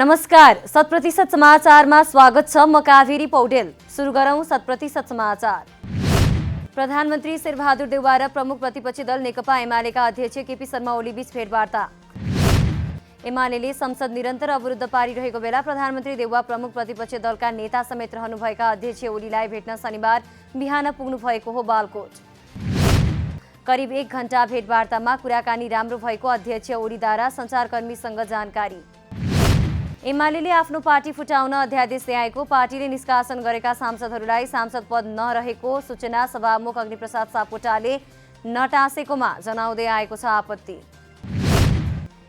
नमस्कार, 100% समाचारमा स्वागत छ। म कावेरी पौडेल। सुरु गरौं 100% समाचार। प्रधानमन्त्री शेरबहादुर देउवा र प्रमुख प्रतिपक्षी दल नेकपा एमालेका अध्यक्ष केपी शर्मा ओली बीच भेटवार्ता। एमालेले संसद निरन्तर अवरुद्ध पारिरहेको बेला प्रधानमन्त्री देउवा प्रमुख प्रतिपक्षी दलका नेता समेत रहनुभएका अध्यक्ष ओलीलाई भेट्न शनिबार बिहान पुग्नु भएको हो बालकोट। करिब 1 घण्टा भेटवार्तामा कुराकानी राम्रो भएको अध्यक्ष ओलीद्वारा सञ्चारकर्मीसँग जानकारी। एमालेले आफ्नो पार्टी फुटाउन अध्यादेश ल्याएको, पार्टीले निष्कासन गरेका सांसदहरूलाई सांसद पद नरहेको सूचना सभामुख अग्निप्रसाद सापकोटाले नटाँसेकोमा जनाउँदै आएको छ आपत्ति।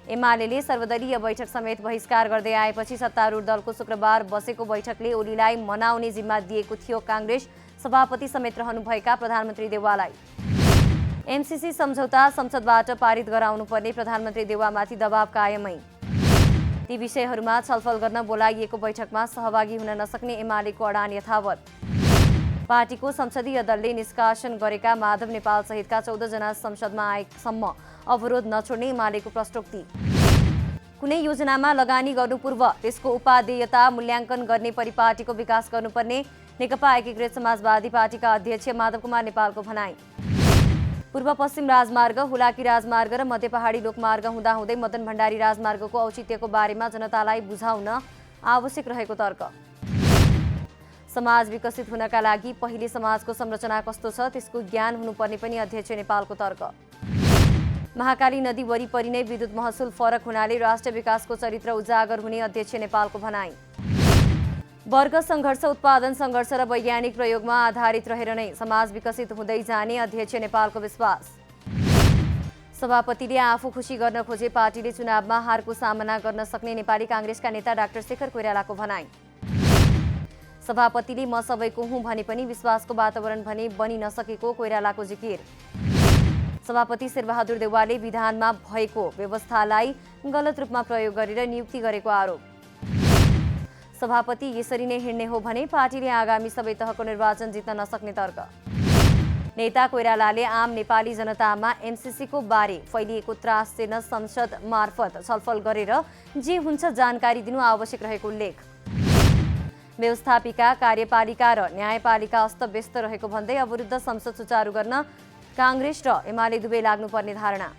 एमालेले सर्वदलीय बैठक समेत बहिष्कार गर्दै आएपछि सत्तारूढ दलको शुक्रबार बसेको बैठकले ओलीलाई मनाउने जिम्मा दिएको थियो कांग्रेस सभापति समेत रहनुभएका प्रधानमन्त्री देउवालाई। एमसीसी सम्झौता संसदबाट पारित गराउनुपर्ने प्रधानमन्त्री देउवामाथि दबाव कायमै। ती विषयहरूमा छलफल गर्न बोलाइएको बैठकमा सहभागी हुन नसक्ने एमालेको अडान यथावत। पार्टीको संसदीय दलले निष्कासन गरेका माधव नेपाल सहितका 14 जना संसदमा आएसम्म अवरोध नछोड्ने एमालेको प्रश्नोक्ति। कुनै योजनामा लगानी गर्नु पूर्व त्यसको उपादेयता मूल्याङ्कन गर्ने परिपाटीको विकास गर्नुपर्ने नेकपा एकीकृत समाजवादी पार्टीका अध्यक्ष माधव कुमार नेपालको भनाई। पूर्व पश्चिम राजमार्ग, हुलाकी राजमार्ग र मध्य पहाडी लोकमार्ग हुँदाहुँदै मदन भण्डारी राजमार्गको औचित्यको बारेमा जनतालाई बुझाउन आवश्यक रहेको तर्क। समाज विकसित हुनका लागि पहिले समाजको संरचना कस्तो छ त्यसको ज्ञान हुनुपर्ने पनि अध्यक्ष नेपालको तर्क। महाकाली नदी वरिपरि नै विद्युत महसुल फरक हुनाले राष्ट्र विकासको चरित्र उजागर हुने अध्यक्ष नेपालको भनाई। वर्ग सङ्घर्ष, उत्पादन सङ्घर्ष र वैज्ञानिक प्रयोगमा आधारित रहेर नै समाज विकसित हुँदै जाने अध्यक्ष नेपालको विश्वास। सभापतिले आफू खुसी गर्न खोजे पार्टीले चुनावमा हारको सामना गर्न सक्ने नेपाली कांग्रेसका नेता डाक्टर शेखर कोइरालाको भनाई। सभापतिले म सबैको हुँ भने पनि विश्वासको वातावरण भने बनि नसकेको कोइरालाको जिकिर। सभापति शेरबहादुर देउवाले विधानमा भएको व्यवस्थालाई गलत रूपमा प्रयोग गरेर नियुक्ति गरेको आरोप। सभापति यसरी नै हिँड्ने हो भने पार्टीले आगामी सबै तहको निर्वाचन जित्न नसक्ने तर्क। नेता कोइरालाले आम नेपाली जनतामा एमसीसीको बारे फैलिएको त्रासले संसद मार्फत छलफल गरेर जे हुन्छ जानकारी दिनु आवश्यक रहेको उल्लेख। व्यवस्थापिका, कार्यपालिका र न्यायपालिका अस्तव्यस्त रहेको भन्दै अवरुद्ध संसद सुचारू गर्न कांग्रेस र एमाले दुवै लाग्नुपर्ने धारणा।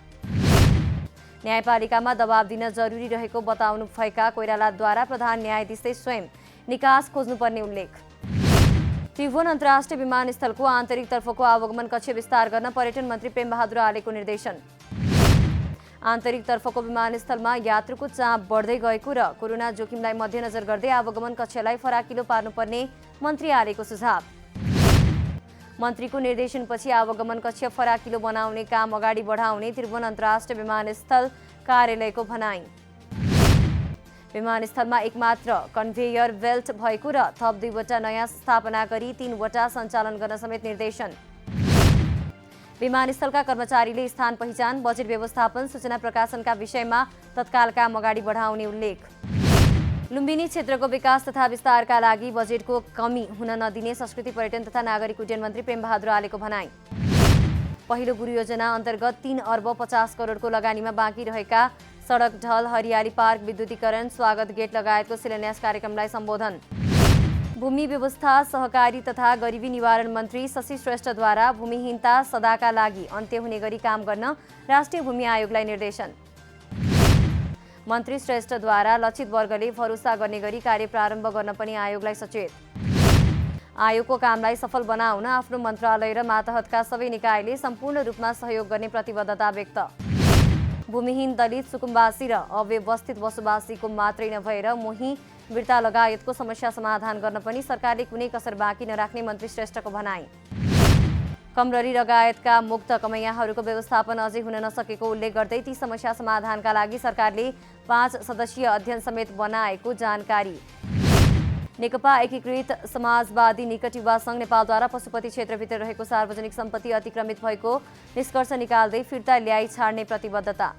न्यायपालिकामा दबाव दिन जरुरी रहेको बताउनु भएका कोइरालाद्वारा प्रधान न्यायाधीशले स्वयं निकास खोज्नुपर्ने उल्लेख। त्रिभुवन अन्तर्राष्ट्रिय विमानस्थलको आन्तरिक तर्फको आवागमन कक्ष विस्तार गर्न पर्यटन मन्त्री प्रेमबहादुर आलेको निर्देशन। आन्तरिक तर्फको विमानस्थलमा यात्रुको चाप बढ्दै गएको र कोरोना जोखिमलाई मध्यनजर गर्दै आवागमन कक्षलाई फराकिलो पार्नुपर्ने मन्त्री आलेको सुझाव। मन्त्रीको निर्देशनपछि आवागमन कक्ष फराकिलो बनाउने काम अगाडि बढाउने त्रिभुवन अन्तर्राष्ट्रिय विमानस्थल कार्यालयको भनाई। विमानस्थलमा एकमात्र कन्भेयर बेल्ट भएको र थप 2 वटा नयाँ स्थापना गरी 3 वटा सञ्चालन गर्न समेत निर्देशन। विमानस्थलका कर्मचारीले स्थान पहिचान, बजेट व्यवस्थापन, सूचना प्रकाशनका विषयमा तत्काल काम अगाडि बढाउने उल्लेख। लुम्बिनी क्षेत्रको विकास तथा विस्तारका लागि बजेटको कमी हुन नदिने संस्कृति, पर्यटन तथा नागरिक उड्डयन मन्त्री प्रेमबहादुर आलेको भनाई। पहिलो गुरु योजना अन्तर्गत 3 अर्ब 50 करोडको लगानीमा बाँकी रहेका सडक ढल, हरियाली पार्क, विद्युतीकरण, स्वागत गेट लगायतको शिलान्यास कार्यक्रमलाई सम्बोधन। भूमि व्यवस्था, सहकारी तथा गरिबी निवारण मन्त्री शशि श्रेष्ठद्वारा भूमिहीनता सदाका लागि अन्त्य हुने गरी काम गर्न राष्ट्रिय भूमि आयोगलाई निर्देशन। मन्त्री श्रेष्ठद्वारा लक्षित वर्गले भरोसा गर्ने गरी कार्य प्रारम्भ गर्न पनि आयोगलाई सचेत। आयोगको कामलाई सफल बनाउन आफ्नो मन्त्रालय र मातहतका सबै निकायले सम्पूर्ण रूपमा सहयोग गर्ने प्रतिबद्धता व्यक्त। भूमिहीन, दलित, सुकुम्बासी र अव्यवस्थित बसोबासीको मात्रै नभएर मोही, बिर्ता लगायतको समस्या समाधान गर्न पनि सरकारले कुनै कसर बाँकी नराख्ने मन्त्री श्रेष्ठको भनाई। कमररी लगायतका मुक्त कमैयाहरूको व्यवस्थापन अझै हुन नसकेको उल्लेख गर्दै ती समस्या समाधानका लागि सरकारले 5 सदस्यीय अध्ययन समेत बनाएको जानकारी। नेकपा एकीकृत समाजवादी निकट युवा संघ नेपालद्वारा पशुपति क्षेत्रभित्र रहेको सार्वजनिक सम्पत्ति अतिक्रमित भएको निष्कर्ष निकाल्दै फिर्ता ल्याई छाड्ने प्रतिबद्धता।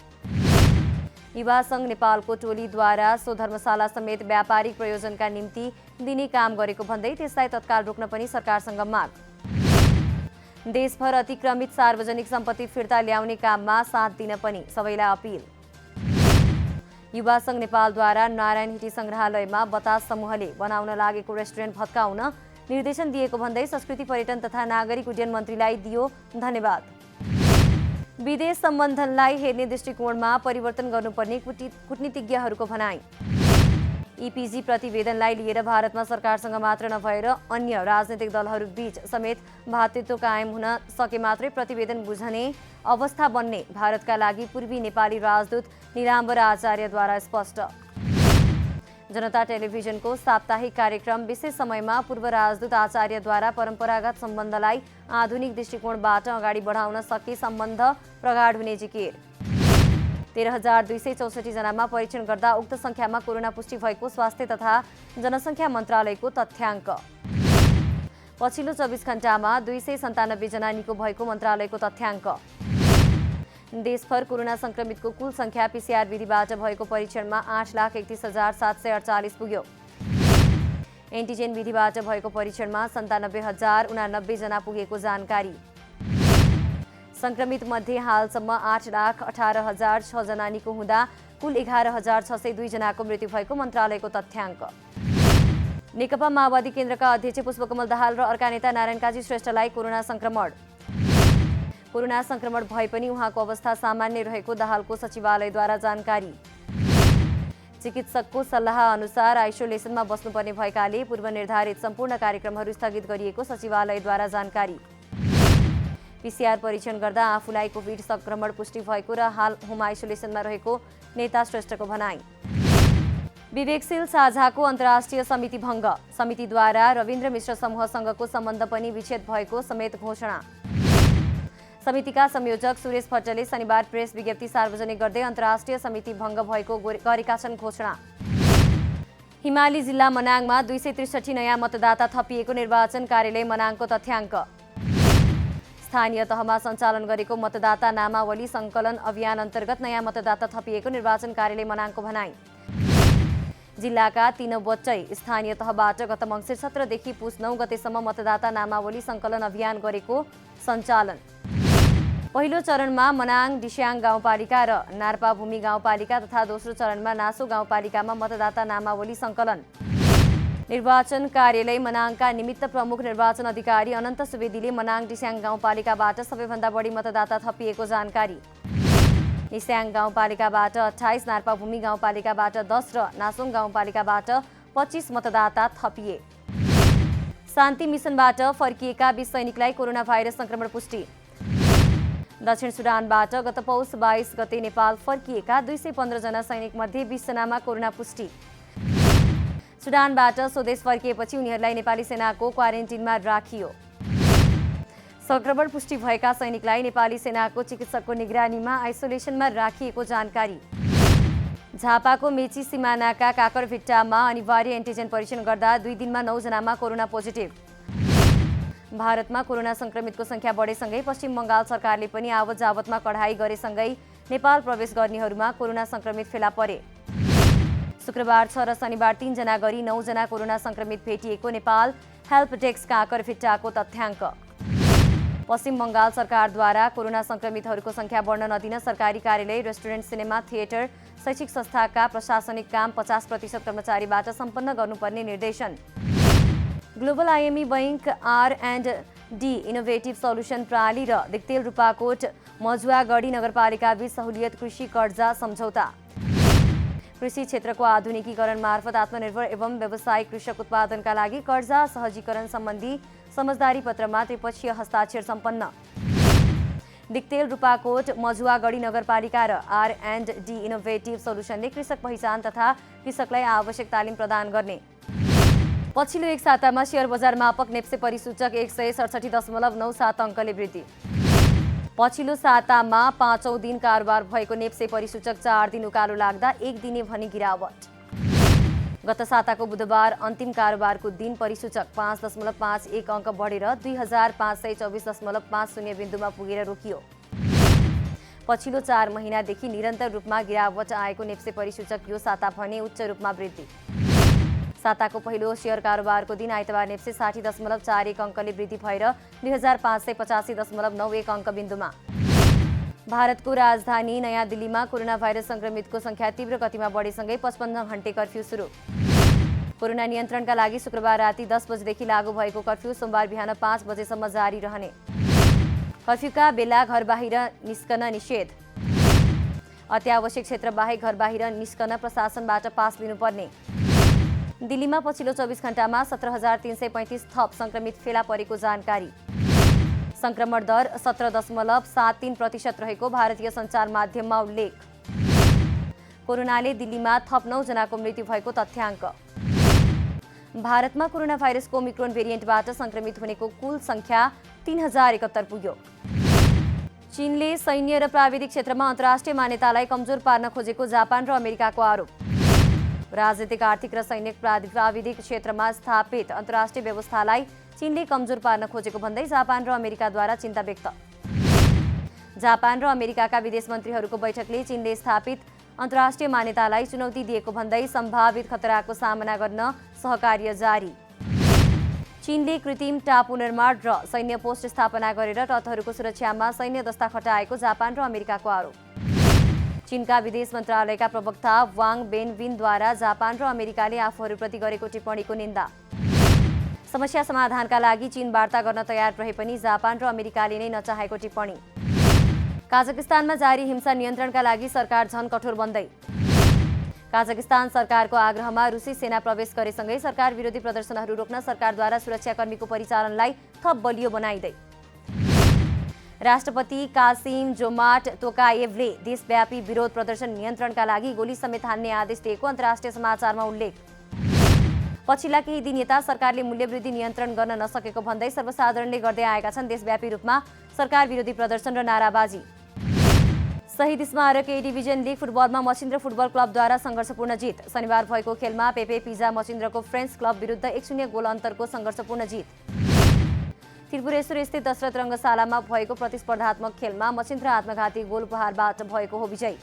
युवा संघ नेपालको टोलीद्वारा सो धर्मशाला समेत व्यापारिक प्रयोजनका निम्ति दिने काम गरेको भन्दै त्यसलाई तत्काल रोक्न पनि सरकारसँग माग। देशभर अतिक्रमित सार्वजनिक सम्पत्ति फिर्ता ल्याउने काममा साथ दिन पनि सबैलाई अपिल। युवा सङ्घ नेपालद्वारा नारायण हिटी सङ्ग्रहालयमा बतास समूहले बनाउन लागेको रेस्टुरेन्ट भत्काउन निर्देशन दिएको भन्दै संस्कृति पर्यटन तथा नागरिक उड्डयन मन्त्रीलाई दियो धन्यवाद। विदेश सम्बन्धलाई हेर्ने दृष्टिकोणमा परिवर्तन गर्नुपर्ने कूटनीतिज्ञहरूको भनाई। इपिजी प्रतिवेदनलाई लिएर भारतमा सरकारसँग मात्र नभएर अन्य राजनैतिक दलहरू बीच समेत भातृत्व कायम हुन सके मात्रै प्रतिवेदन बुझ्ने अवस्था बन्ने भारतका लागि पूर्वी नेपाली राजदूत निलाम्बर आचार्यद्वारा स्पष्ट। जनता टेलिभिजनको साप्ताहिक कार्यक्रम विशेष समयमा पूर्व राजदूत आचार्यद्वारा परम्परागत सम्बन्धलाई आधुनिक दृष्टिकोणबाट अगाडि बढाउन सके सम्बन्ध प्रगाढ हुने जिकिर। 13,264 जनामा परीक्षण गर्दा उक्त संख्यामा कोरोना पुष्टि भएको स्वास्थ्य तथा जनसङ्ख्या मन्त्रालयको तथ्याङ्क। पछिल्लो 24 घण्टामा 297 जना निको भएको मन्त्रालयको तथ्याङ्क। देशभर कोरोना संक्रमितको कुल संख्या पीसीआर विधिबाट भएको परीक्षणमा 8,31,748 पुग्यो। एन्टिजेन विधिबाट भएको परीक्षणमा 97,089 जना पुगेको जानकारी। संक्रमित मध्ये हालसम्म 8,18,006 जना निको हुँदा कुल 11,602 जनाको मृत्यु भएको मन्त्रालयको तथ्याङ्क। नेकपा माओवादी केन्द्रका अध्यक्ष पुष्पकमल दाहाल र अर्का नेता नारायण काजी श्रेष्ठलाई कोरोना संक्रमण भए पनि उहाँको अवस्था सामान्य रहेको दाहालको सचिवालयद्वारा जानकारी। चिकित्सकको सल्लाह अनुसार आइसोलेसनमा बस्नुपर्ने भएकाले पूर्व निर्धारित सम्पूर्ण कार्यक्रमहरू स्थगित गरिएको सचिवालयद्वारा जानकारी। पीसीआर परीक्षण गर्दा आफूलाई कोभिड संक्रमण पुष्टि भएको र हाल होम आइसोलेसनमा रहेको नेता श्रेष्ठको भनाई। विवेकशील साझाको अन्तर्राष्ट्रिय समिति भङ्ग, समितिद्वारा रविन्द्र मिश्र समूहसँगको सम्बन्ध पनि विच्छेद भएको समेत घोषणा। समितिका संयोजक सुरेश भट्टले शनिबार प्रेस विज्ञप्ति सार्वजनिक गर्दै अन्तर्राष्ट्रिय समिति भङ्ग भएको गरेका छन् घोषणा। हिमाली जिल्ला मनाङमा 263 नयाँ मतदाता थपिएको निर्वाचन कार्यालय मनाङको तथ्याङ्क। स्थानीय तहमा सञ्चालन गरेको मतदाता नामावली सङ्कलन अभियान अन्तर्गत नयाँ मतदाता थपिएको निर्वाचन कार्यालय मनाङको भनाई। जिल्लाका 3 वटै स्थानीय तहबाट गत मङ्सिर 17 देखि पुस 9 गतेसम्म मतदाता नामावली सङ्कलन अभियान गरेको सञ्चालन। पहिलो चरणमा मनाङ डिस्याङ गाउँपालिका र नार्पाभूमि गाउँपालिका तथा दोस्रो चरणमा नासो गाउँपालिकामा मतदाता नामावली सङ्कलन। निर्वाचन कार्यालय मनाङका निमित्त प्रमुख निर्वाचन अधिकारी अनन्त सुवेदीले मनाङ डिस्याङ गाउँपालिकाबाट सबैभन्दा बढी मतदाता थपिएको जानकारी। डिस्याङ गाउँपालिकाबाट 28, नार्पाभूमि गाउँपालिकाबाट 10 र नासोङ गाउँपालिकाबाट 25 मतदाता थपिए। शान्ति मिसनबाट फर्किएका 20 सैनिकलाई कोरोना भाइरस संक्रमण पुष्टि। दक्षिण सुडानबाट गत पौष 22 गते नेपाल फर्किएका 215 जना सैनिक मध्ये 20 जनामा कोरोना पुष्टि। सुडानबाट स्वदेश फर्किएपछि उनीहरूलाई नेपाली सेनाको क्वारेन्टिनमा राखियो। संक्रमण पुष्टि भएका सैनिकलाई नेपाली सेनाको चिकित्सकको निगरानीमा आइसोलेसनमा राखिएको जानकारी। झापाको मेची सिमानाका काकरभिट्टामा अनिवार्य एन्टिजेन परीक्षण गर्दा 2 दिनमा 9 जनामा कोरोना पोजिटिभ। भारतमा कोरोना संक्रमितको संख्या बढेसँगै पश्चिम बङ्गाल सरकारले पनि आवत जावतमा कडाई गरेसँगै नेपाल प्रवेश गर्नेहरूमा कोरोना संक्रमित फेला परे। शुक्रबार 6 र शनिबार 3 जना गरी 9 जना कोरोना संक्रमित भेटिएको नेपाल हेल्प डेस्क काकरभिट्टाको तथ्याङ्क। पश्चिम बङ्गाल सरकारद्वारा कोरोना संक्रमितहरूको संख्या बढ्न नदिन सरकारी कार्यालय, रेस्टुरेन्ट, सिनेमा, थिएटर, शैक्षिक संस्थाका प्रशासनिक काम 50% कर्मचारीबाट सम्पन्न गर्नुपर्ने निर्देशन। Global IME bank, R&D innovative solution प्रणाली र दिक्तेल रूपाकोट मजुवागढी नगरपालिका बीच सहुलियत कृषि कर्जा सम्झौता। कृषि क्षेत्रको आधुनिकीकरण मार्फत आत्मनिर्भर एवं व्यावसायिक कृषक उत्पादनका लागि कर्जा सहजीकरण सम्बन्धी समझदारी पत्रमा त्रिपक्षीय हस्ताक्षर सम्पन्न। दिक्तेल रूपाकोट मजुवागढी नगरपालिका र R&D इनोभेटिभ सोल्युसनले कृषक पहिचान तथा कृषकलाई आवश्यक तालिम प्रदान गर्ने। पछिल्लो एक सातामा शेयर बजार मापक नेप्से परिसूचक 167.97 अङ्कले वृद्धि। पछिल्लो सातामा 5औं दिन कारोबार भएको नेप्से परिसूचक 4 दिन उकालो लाग्दा 1 दिने भनी गिरावट। गत साताको बुधबार अन्तिम कारोबारको दिन परिसूचक 5.51 अङ्क बढेर 2524.50 बिन्दुमा पुगेर रोकियो। पछिल्लो 4 महिनादेखि निरन्तर रूपमा गिरावट आएको नेप्से परिसूचक यो साता भने उच्च रूपमा वृद्धि। साताको पहिलो शेयर कारोबारको दिन आइतबार नेप्से 60.41 अङ्कले वृद्धि भएर 2585.91 अङ्क बिन्दुमा। भारतको राजधानी नयाँ दिल्लीमा कोरोना भाइरस संक्रमितको संख्या तीव्र गतिमा बढेसँगै 55 घण्टे कर्फ्यू सुरु। कोरोना नियन्त्रणका लागि शुक्रबार राति 10 बजेदेखि लागू भएको कर्फ्यू सोमबार बिहान 5 बजेसम्म जारी रहने। कर्फ्यूका बेला घर बाहिर निस्कन निषेध। अत्यावश्यक क्षेत्र बाहेक घर बाहिर निस्कन प्रशासनबाट पास लिनुपर्ने। दिल्लीमा पछिल्लो 24 घण्टामा 17,335 थप संक्रमित फेला परेको जानकारी। संक्रमण दर 17.73% रहेको भारतीय सञ्चार माध्यममा उल्लेख। कोरोनाले दिल्लीमा थप 9 जनाको मृत्यु भएको तथ्याङ्क। भारतमा कोरोना भाइरसको ओमिक्रोन भेरिएन्टबाट संक्रमित हुनेको कुल संख्या 3071 पुग्यो। चीनले सैन्य र प्राविधिक क्षेत्रमा अन्तर्राष्ट्रिय मान्यतालाई कमजोर पार्न खोजेको जापान र अमेरिकाको आरोप। राजनीतिक, आर्थिक र सैनिक प्राविधिक क्षेत्रमा स्थापित अन्तर्राष्ट्रिय व्यवस्थालाई चीनले कमजोर पार्न खोजेको भन्दै जापान र अमेरिकाद्वारा चिन्ता व्यक्त। जापान र अमेरिकाका विदेश मन्त्रीहरूको बैठकले चीनले स्थापित अन्तर्राष्ट्रिय मान्यतालाई चुनौती दिएको भन्दै सम्भावित खतराको सामना गर्न सहकार्य जारी। चीनले कृत्रिम टापु निर्माण र सैन्य पोस्ट स्थापना गरेर तटहरूको सुरक्षामा सैन्य दस्ता खटाएको जापान र अमेरिकाको आरोप। चीनका विदेश मन्त्रालयका प्रवक्ता वाङ बेनविनद्वारा जापान र अमेरिकाले आफूहरूप्रति गरेको टिप्पणीको निन्दा। समस्या समाधानका लागि चीन वार्ता गर्न तयार रहे पनि जापान र अमेरिकाले नै नचाहेको टिप्पणी। काजाकिस्तानमा जारी हिंसा नियन्त्रणका लागि सरकार झन कठोर बन्दै। काजाकिस्तान सरकारको आग्रहमा रुसी सेना प्रवेश गरेसँगै सरकार विरोधी प्रदर्शनहरू रोक्न सरकारद्वारा सुरक्षाकर्मीको परिचालनलाई थप बलियो बनाइँदै। राष्ट्रपति कासिम जोमाट तोकायेभले देशव्यापी विरोध प्रदर्शन नियन्त्रणका लागि गोली समेत हान्ने आदेश दिएको अन्तर्राष्ट्रिय समाचारमा उल्लेख। पछिल्ला केही दिन यता सरकारले मूल्यवृद्धि नियन्त्रण गर्न नसकेको भन्दै सर्वसाधारणले गर्दै आएका छन् देशव्यापी रूपमा सरकार विरोधी प्रदर्शन र नाराबाजी। शहीद स्मारक ए डिभिजन लिग फुटबलमा मचिन्द्र फुटबल क्लबद्वारा सङ्घर्षपूर्ण जित। शनिबार भएको खेलमा पेपे पिजा मचिन्द्रको फ्रेन्ड्स क्लब विरुद्ध 1-0 गोल अन्तरको सङ्घर्षपूर्ण जित। त्रिपुरेश्वर स्थित दशरथ रङ्गशालामा भएको प्रतिस्पर्धात्मक खेलमा मचिन्द्र आत्मघाती गोल उपहारबाट भएको हो विजय।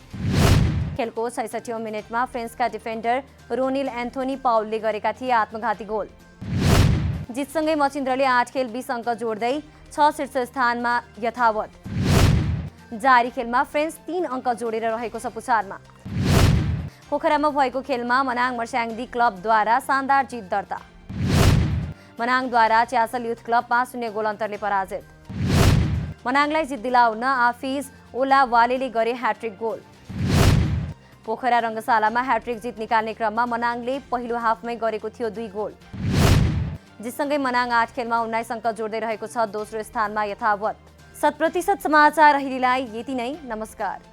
खेलको 66औं मिनेटमा फ्रेन्सका डिफेन्डर रोनिल एन्थोनी पाउलले गरेका थिए आत्मघाती गोल। जितसँगै मचिन्द्रले 8 खेल 20 अङ्क जोड्दै 6 शीर्ष स्थानमा यथावत। जारी खेलमा फ्रेन्स 3 अङ्क जोडेर रहेको छ पुछारमा। पोखरामा भएको खेलमा मनाङ मर्स्याङ्दी क्लबद्वारा शानदार जित दर्ता। मनाङद्वारा च्यासल युथ क्लब 5-0 गोल अन्तरले पराजित। मनाङलाई जित दिलाउन आफिज ओलावालेले गरे ह्याट्रिक गोल। पोखरा रङ्गशालामा ह्याट्रिक जित निकाल्ने क्रममा मनाङले पहिलो हाफमै गरेको थियो 2 गोल। जितसँगै मनाङ 8 खेलमा 19 अङ्क जोड्दै रहेको छ दोस्रो स्थानमा यथावत। 100% समाचार अहिलेलाई यति नै। नमस्कार।